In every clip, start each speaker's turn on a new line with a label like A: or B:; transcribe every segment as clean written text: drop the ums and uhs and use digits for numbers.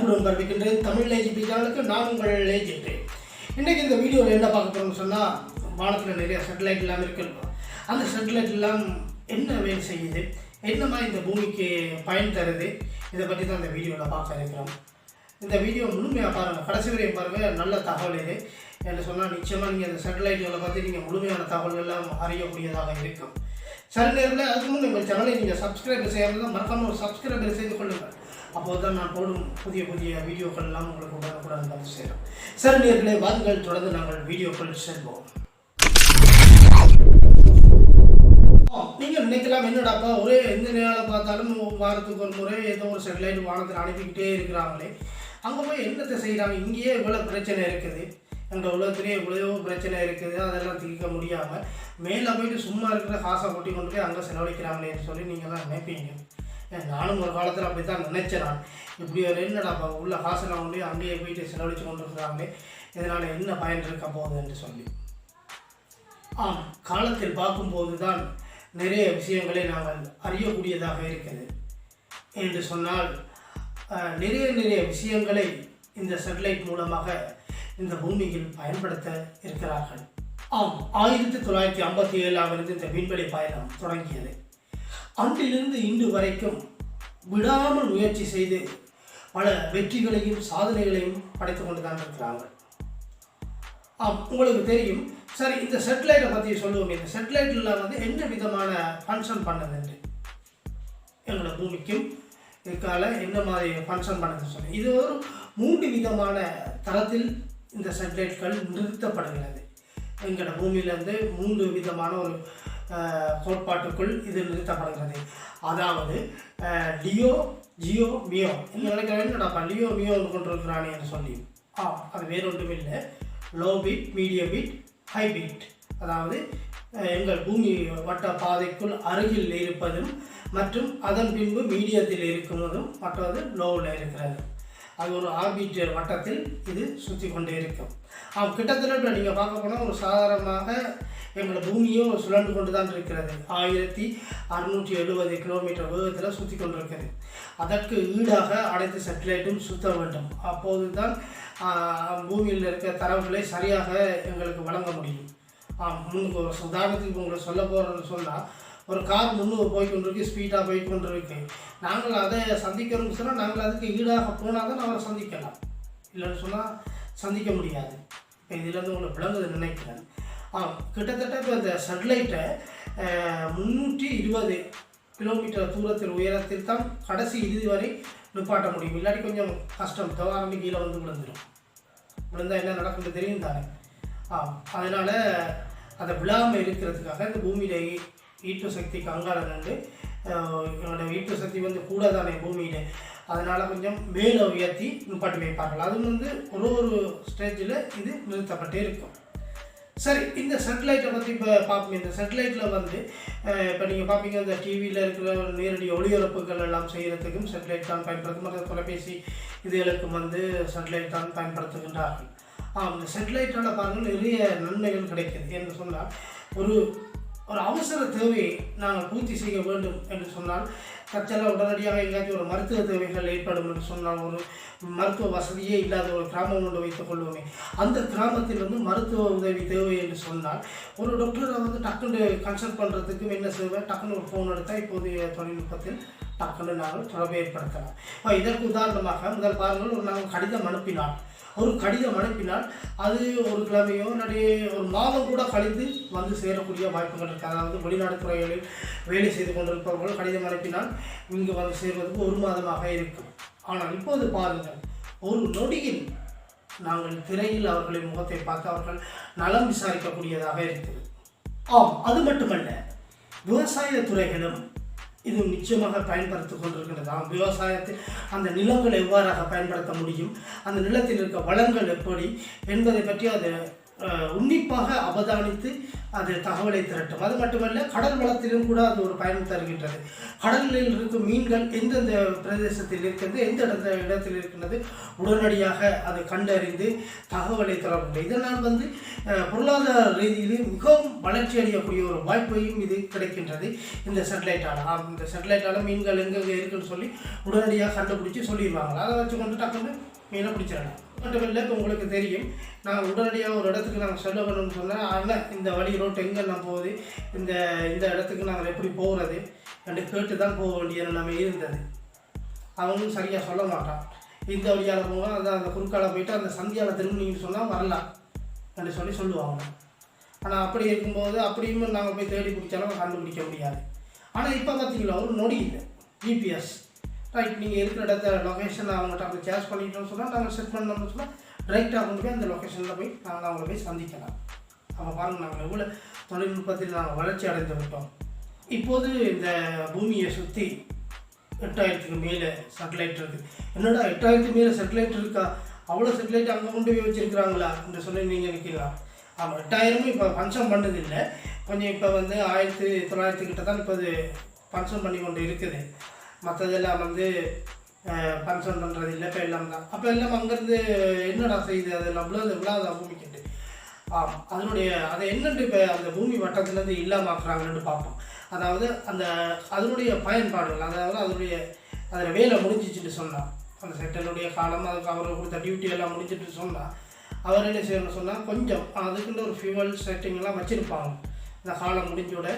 A: அன்புடன் வரவேற்கின்றேன் tamilagp சேனலுக்கு. நான் உங்கள் ஏஜென்ட். இன்றைக்கி இந்த வீடியோவில் என்ன பார்க்க போகிறோம்னு சொன்னால், வானத்தில் நிறைய சேட்டலைட் எல்லாம் இருக்குல்ல, அந்த சேட்டலைட் எல்லாம் என்ன வேலை செய்யுது, என்ன மாதிரி இந்த பூமிக்கு பயன் தருது, இதை பற்றி தான் இந்த வீடியோவில் பார்க்க இருக்கிறோம். இந்த வீடியோ முழுமையாக பாருங்கள், கடைசி வரையும் பாருங்கள். நல்ல தகவல் இது என்று சொன்னால் நிச்சயமாக நீங்கள் அந்த சேட்டலைட்டுகளை பற்றி நீங்கள் முழுமையான தகவல்கள் எல்லாம் அறியக்கூடியதாக இருக்கும். சில நேரத்தில் அதுக்கு முன் எங்கள் சேனலை நீங்கள் சப்ஸ்கிரைப் செய்யறதா மறக்காமல் ஒரு சப்ஸ்கிரைப் செய்து கொள்ளுங்கள். அப்போது தான் நான் போடும் புதிய புதிய வீடியோக்கள் எல்லாம் உங்களுக்கு உடனுக்குடன் வந்து சேரும். சில நேரங்களே வாருங்கள், தொடர்ந்து நாங்கள் வீடியோக்கள் செல்வோம். நீங்கள் நினைக்கலாம், என்னடாப்பா ஒரே எந்த நேரம் பார்த்தாலும் வாரத்துக்கு ஒரு முறை ஏதோ ஒரு சேட்டலைட் வானத்தில் அனுப்பிக்கிட்டே இருக்கிறாங்களே, அங்கே போய் என்னத்தை செய்கிறாங்க? இங்கேயே இவ்வளோ பிரச்சனை இருக்குது, எங்கள் உலகத்திலேயே இவ்வளோ பிரச்சனை இருக்குது, அதெல்லாம் தீர்க்க முடியாமல் மேலே போயிட்டு சும்மா இருக்கிற காசை கொட்டி கொண்டு போய் அங்கே செலவழிக்கிறாங்களேன்னு சொல்லி நீங்கள் தான் நினைப்பீங்க. நானும் ஒரு காலத்தில் அப்படி தான் நினைச்சேன். நான் இப்படி ஒரு என்னடாப்பா உள்ள காசெல்லாம் கொண்டு போய் அங்கேயே போயிட்டு செலவழித்து கொண்டு இருக்கிறாங்களே, இதனால் என்ன பயன் இருக்க போகுது என்று சொல்லி. காலத்தில் பார்க்கும்போது தான் நிறைய விஷயங்களை நாங்கள் அறியக்கூடியதாக இருக்குது என்று சொன்னால், நிறைய விஷயங்களை இந்த சேட்டலைட் மூலமாக இந்த பூமியில் பயன்படுத்த இருக்கிறார்கள். 1957 இந்த விண்வெளி பயணம் தொடங்கியது. அன்றிலிருந்து இன்று வரைக்கும் விடாமல் முயற்சி செய்து பல வெற்றிகளையும் சாதனைகளையும் படைத்து கொண்டு தான் இருக்கிறாங்க. உங்களுக்கு தெரியும். சரி, இந்த சேட்டலைட்டை பற்றி சொல்லுவோம். இந்த சேட்டலைட்டில் என்ன விதமான ஃபங்க்ஷன் பண்ணுதுன்னு, எங்களை பூமிக்கும் இதுக்கால என்ன மாதிரி ஃபங்க்ஷன் பண்ணுதுன்னு சொல்லி, இது ஒரு 3 விதமான தரத்தில் இந்த சேட்டலைட்கள் நிறுத்தப்படுகிறது. எங்களோட பூமியிலேருந்து 3 விதமான ஒரு கோட்பாட்டுக்குள் இது நிறுத்தப்படுகிறது. அதாவது லியோ, ஜியோ, மியோ. நீங்கள் நினைக்கிற என்னடாப்பா லியோ மியோன்னு கொண்டு இருக்கிறானே என்று சொல்லி, அது வேறு ஒன்றும் இல்லை. Low beat, medium beat, high beat. அதாவது எங்கள் பூமி வட்ட பாதைக்குள் அருகில் இருப்பதும் மற்றும் அதன் பின்பு மீடியத்தில் இருக்கும்போதும் மற்றது லோவில் இருக்கிறது. அது ஒரு ஆர்பிட்டர் வட்டத்தில் இது சுற்றி கொண்டே இருக்கும். கிட்டத்தட்ட இப்போ நீங்கள் பார்க்க போனால் ஒரு சாதாரணமாக எங்கள் பூமியும் சுழன்று கொண்டு தான் இருக்கிறது. 1670 கிலோமீட்டர் வேகத்தில் சுற்றி கொண்டிருக்கிறது. அதற்கு ஈடாக அனைத்து சேட்டலைட்டும் சுற்ற வேண்டும். அப்போது தான் பூமியில் இருக்க தரவுகளை சரியாக எங்களுக்கு வழங்க முடியும். முன்னுக்கு ஒரு உதாரணத்துக்கு உங்களுக்கு சொல்ல போகிறோன்னு சொன்னால், ஒரு கார் முன்னுக்கு போய்கொண்டிருக்கு, ஸ்பீடாக போய்கொண்டிருக்கு. நாங்கள் அதை சந்திக்கணும்னு சொன்னால் நாங்கள் அதுக்கு ஈடாக போனால் தான் அவரை சந்திக்கலாம், இல்லைன்னு சொன்னால் சந்திக்க முடியாது. இப்போ இதிலேருந்து உங்களுக்கு விளங்குது நினைக்கிறேன். கிட்டத்தட்ட இப்போ இந்த சேட்டலைட்டை 320 கிலோமீட்டர் தூரத்தில் உயரத்தில் தான் கடைசி இறுதி வரை நிப்பாட்ட முடியும். இல்லாட்டி கொஞ்சம் கஷ்டம், தவறான கீழே வந்து விழுந்துடும். விழுந்தால் என்ன நடக்குன்னு தெரியும் தானே. அதனால் அதை விழாமல் இருக்கிறதுக்காக இந்த பூமியில ஈட்டு சக்திக்கு அங்காள நின்று, என்னோட ஈட்டு சக்தி கூட தானே பூமியில், அதனால் கொஞ்சம் மேலே உயர்த்தி நிப்பாட்டி வைப்பார்கள். அது ஒரு ஸ்டேஜில் இது நிறுத்தப்பட்டே இருக்கும். சரி, இந்த சேட்டலைட்டை பற்றி இப்போ பார்ப்போம். இந்த சேட்டலைட்டில் இப்போ நீங்கள் பார்ப்பீங்க, இந்த டிவியில் இருக்கிற நேரடி ஒளிபரப்புகள் எல்லாம் செய்கிறதுக்கும் சேட்டலைட் தான் பயன்படுத்தும். மற்ற தொலைபேசி இதுகளுக்கும் சேட்டலைட் தான் பயன்படுத்துகின்றார்கள். இந்த சேட்டலைட்டால் பாருங்கள் நிறைய நன்மைகள் கிடைக்கிது என்று சொன்னால், ஒரு அவசர தேவையை நாங்கள் பூர்த்தி செய்ய வேண்டும் என்று சொன்னால், தற்செயலாக உடனடியாக எங்கேயாச்சும் ஒரு மருத்துவ தேவைகள் ஏற்படும் என்று சொன்னால், ஒரு மருத்துவ வசதியே இல்லாத ஒரு கிராமம் ஒன்று வைத்துக் கொள்வோமே, அந்த கிராமத்தில் மருத்துவ உதவி தேவை என்று சொன்னால், ஒரு டாக்டரை டக்குன்னு கன்சல்ட் பண்ணுறதுக்கு என்ன செய்வேன், டக்குன்னு ஒரு ஃபோன் எடுத்தால் இப்போதைய தொழில்நுட்பத்தில் டக்குன்னு நாங்கள் தொடர்பு ஏற்படுத்தலாம். இதற்கு உதாரணமாக முதல் பாருங்கள், நாங்கள் கடிதம் அனுப்பினால், அது ஒரு கிழமையோ இல்லாட்டி ஒரு மாதம் கூட கழித்து சேரக்கூடிய வாய்ப்புகள் இருக்குது. அதாவது வெளிநாடு துறைகளில் வேலை செய்து கொண்டிருப்பவர்கள் கடிதம் அனுப்பினால் இங்கு சேர்வதற்கு 1 மாதமாக இருக்கும். ஆனால் இப்போது பாருங்கள், ஒரு நொடியில் நாங்கள் திரையில் அவர்களின் முகத்தை பார்த்து அவர்கள் நலம் விசாரிக்கக்கூடியதாக இருக்குது. அது மட்டுமல்ல, விவசாய துறைகளும் இது நிச்சயமாக பயன்படுத்தி கொண்டிருக்கின்றது. விவசாயத்தில் அந்த நிலங்களை எவ்வாறாக பயன்படுத்த முடியும், அந்த நிலத்தில் இருக்க வளங்கள் எப்படி என்பதை பற்றி அது உன்னிப்பாக அவதானித்து அது தகவலை திரட்டும். அது மட்டுமல்ல, கடல் வளத்திலும் கூட அது ஒரு பயன் தருகின்றது. கடலில் இருக்கும் மீன்கள் எந்தெந்த பிரதேசத்தில் இருக்கிறது, எந்த இடத்தில் இருக்கின்றது, உடனடியாக அதை கண்டறிந்து தகவலை தரக்கூடிய இதனால் பொருளாதார ரீதியிலும் மிகவும் வளர்ச்சி அடையக்கூடிய ஒரு வாய்ப்பையும் இது கிடைக்கின்றது இந்த சேட்டலைட்டால். இந்த சேட்டலைட்டால் மீன்கள் எங்கெங்கே இருக்குன்னு சொல்லி உடனடியாக கண்டுபிடிச்சி சொல்லிடுவாங்க. அதை வச்சு கொண்டு டக்குன்னு மீனை பிடிச்சிடலாம். மட்டுமில்லை, இப்போ உங்களுக்கு தெரியும், நாங்கள் உடனடியாக ஒரு இடத்துக்கு நாங்கள் சொல்ல வேணும்னு சொன்னால், ஆனால் இந்த வழி ரோட்டு எங்கெல்லாம் போகுது, இந்த இடத்துக்கு நாங்கள் எப்படி போகிறது என்று கேட்டு தான் போக வேண்டிய நம்ம இருந்தது. அவங்களும் சரியாக சொல்ல மாட்டான். இந்த வழியால் போவோம், அந்த குறுக்கால போயிட்டு அந்த சந்தியால் திரும்பினீங்கன்னு சொன்னால் வரலாம் என்று சொல்லுவாங்க. ஆனால் அப்படி இருக்கும்போது அப்படியும் நாங்கள் போய் தேடி பிடிச்சாலும் கண்டுபிடிக்க முடியாது. ஆனால் இப்போ பார்த்தீங்களா, ஒரு நொடி இல்லை, ஜிபிஎஸ் ரைட். நீங்கள் இருக்கிற இடத்த லொக்கேஷன் அவங்கள்ட்ட அப்படி சேர்ச் பண்ணிட்டோம்னு சொன்னால், நாங்கள் செட் பண்ணோம்னு சொன்னால் டைரெக்டாக கொண்டு போய் அந்த லொக்கேஷனில் போய் நாங்கள் அவங்கள போய் சந்திக்கலாம். அப்போ பாருங்கள், நாங்கள் எவ்வளோ தொழில்நுட்பத்தில் நாங்கள் வளர்ச்சி அடைந்து விட்டோம். இப்போது இந்த பூமியை சுற்றி 8000க்கு மேலே சேட்டலைட் இருக்குது. என்னடா 8000க்கு மேலே சேட்டலைட் இருக்கா, அவ்வளோ சேட்டலைட் அங்கே கொண்டு போய் வச்சுருக்கிறாங்களா என்று சொல்லி நீங்கள் நிற்கலாம். ஆமாம், 8000 இப்போ பஞ்சம் பண்ணதில்லை, கொஞ்சம் இப்போ 1900 கிட்ட தான் இப்போ அது பஞ்சம் பண்ணி கொண்டு இருக்குது. மற்றதெல்லாம் பஞ்சம் பண்ணுறது இல்லை, இப்போ எல்லாம் தான். அப்போ எல்லாம் அங்கேருந்து என்னடா செய்யுது, அதெல்லாம் விழாத பூமிக்கிட்டு அதனுடைய அதை என்னென்று இப்போ அந்த பூமி வட்டத்துலேருந்து இல்லாமக்குறாங்கன்னு பார்ப்போம். அதாவது அதனுடைய பயன்பாடுகள், அதாவது அதில் வேலை முடிஞ்சிச்சுட்டு சொன்னால், அந்த செட்டலுடைய காலம் அதுக்கு அவருக்கு கொடுத்த டியூட்டி எல்லாம் முடிஞ்சிட்டு சொன்னால், அவர் என்ன செய்யணும்னு சொன்னால், கொஞ்சம் அதுக்குன்னு ஒரு ஃபியூவல் செட்டிங்லாம் வச்சுருப்பாங்க. இந்த காலம் முடிஞ்சோட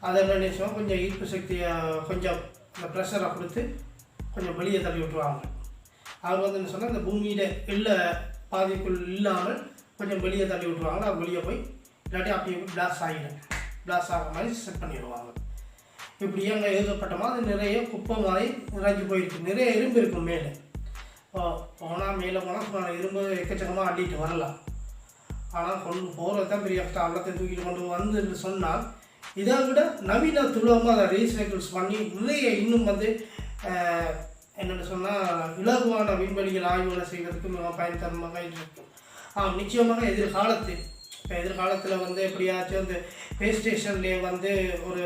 A: அதை என்ன செய்வோம், கொஞ்சம் ஈர்ப்பு சக்தியை கொஞ்சம் அந்த ப்ரெஷரை கொடுத்து கொஞ்சம் வெளியே தள்ளி விட்டுருவாங்க. அவர் என்ன சொன்னால், இந்த பூமியில் இல்லை பாதிக்குள் இல்லாமல் கொஞ்சம் வெளியே தள்ளி விட்டுருவாங்க. அது வெளியே போய் இல்லாட்டி அப்படியே பிளாஸ் ஆகிற மாதிரி செட் பண்ணிடுவாங்க. இப்படியே அங்கே எழுதப்பட்டமா அது நிறைய குப்பை மாதிரி நிறைஞ்சு போயிருக்கு. நிறைய இரும்பு இருக்கும் மேலே. போனால் மேலே போனால் இரும்பு எக்கச்சக்கமாக அள்ளிட்டு வரலாம். ஆனால் கொண்டு போகிறது தான் பெரிய கஷ்டம். எல்லாத்தையும் தூக்கிட்டு கொண்டு வந்துன்னு சொன்னால், இதை விட நவீன துளமாக அதை ரீசைக்கிள்ஸ் பண்ணி நிறைய இன்னும் என்னென்னு சொன்னால் இலகுவான விண்வெளிகள் ஆய்வுகளை செய்வதற்கு மிக பயன்தரமாக இருக்கும். நிச்சயமாக எதிர்காலத்தில் எப்படியாச்சும் அந்த ஸ்பேஸ் ஸ்டேஷன்லேயே ஒரு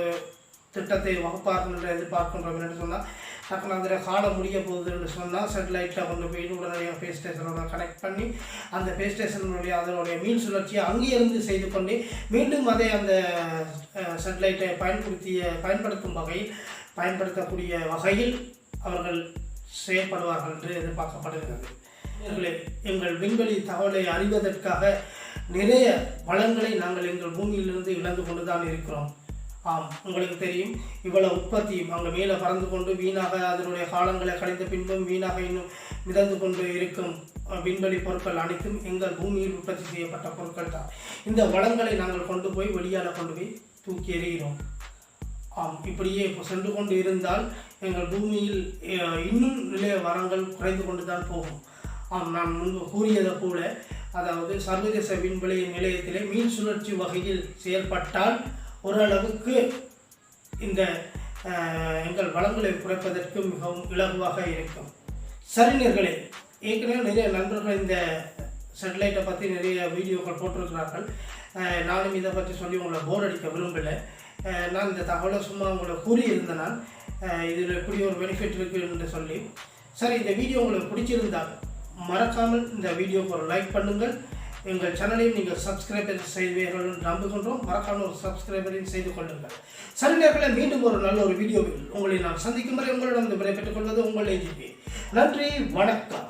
A: திட்டத்தை வகுப்பார்கள் எதிர்பார்க்கின்றோம். என்னென்னு சொன்னால், டக்குனு அதில் காலம் முடிய போகுதுன்னு சொன்னால் சேட்டலைட்டில் கொண்டு போய் உடனடியாக ஸ்பேஸ் ஸ்டேஷனோட கனெக்ட் பண்ணி அந்த ஸ்பேஸ் ஸ்டேஷனுடைய அதனுடைய மீன் சுழற்சியை அங்கேயிருந்து செய்து கொண்டு மீண்டும் அதை அந்த சேட்டலைட்டை பயன்படுத்தக்கூடிய வகையில் அவர்கள் செயல்படுவார்கள் என்று எதிர்பார்க்கப்படுகிறது. எங்கள் விண்வெளி தகவலை அறிவதற்காக நிறைய வளங்களை நாங்கள் எங்கள் பூமியிலிருந்து இழந்து கொண்டு தான் இருக்கிறோம். உங்களுக்கு தெரியும், இவ்வளவு உற்பத்தியும் அங்கே மேலே பறந்து கொண்டு வீணாக அதனுடைய காலங்களை கழிந்த பின்பும் வீணாக இன்னும் மிதந்து கொண்டு இருக்கும் விண்வெளி பொருட்கள் அனைத்தும் எங்கள் பூமியில் உற்பத்தி செய்யப்பட்ட பொருட்கள் தான். இந்த வளங்களை நாங்கள் கொண்டு போய் வெளியால் கொண்டு போய் தூக்கி எறிகிறோம். இப்படியே இப்போ சென்று கொண்டு இருந்தால் எங்கள் பூமியில் இன்னும் நிறைய வளங்கள் குறைந்து கொண்டு தான் போகும். நான் முன்பு கூறியதை போல, அதாவது சர்வதேச விண்வெளி நிலையத்திலே மீன் சுழற்சி வகையில் செயல்பட்டால் ஓரளவுக்கு இந்த எங்கள் வளங்களை குறைப்பதற்கு மிகவும் இலகுவாக இருக்கும். சரிஞர்களே, ஏற்கனவே நிறைய நண்பர்கள் இந்த சேட்டலைட்டை பற்றி நிறைய வீடியோக்கள் போட்டிருக்கிறார்கள். நானும் இதை பற்றி சொல்லி உங்களை போர் அடிக்க விரும்பலை. நான் இந்த தகவலை சும்மா உங்களை கூறியிருந்தேன். இதில் எப்படி ஒரு பெனிஃபிட் இருக்குது என்று சொல்லி. சரி, இந்த வீடியோ உங்களுக்கு பிடிச்சிருந்தால் மறக்காமல் இந்த வீடியோக்கு ஒரு லைக் பண்ணுங்கள். எங்கள் சேனலையும் நீங்கள் சப்ஸ்கிரைபர் செய்வீர்கள் என்று நம்புகின்றோம். மறக்காமல் ஒரு சப்ஸ்கிரைபரையும் செய்து கொள்ளுங்கள். சரி நேரங்களை மீண்டும் ஒரு நல்ல ஒரு வீடியோவில் உங்களை நான் சந்திக்கும் வரை உங்களிடம் விடைபெற்றுக் கொள்வது உங்கள் AGP. நன்றி, வணக்கம்.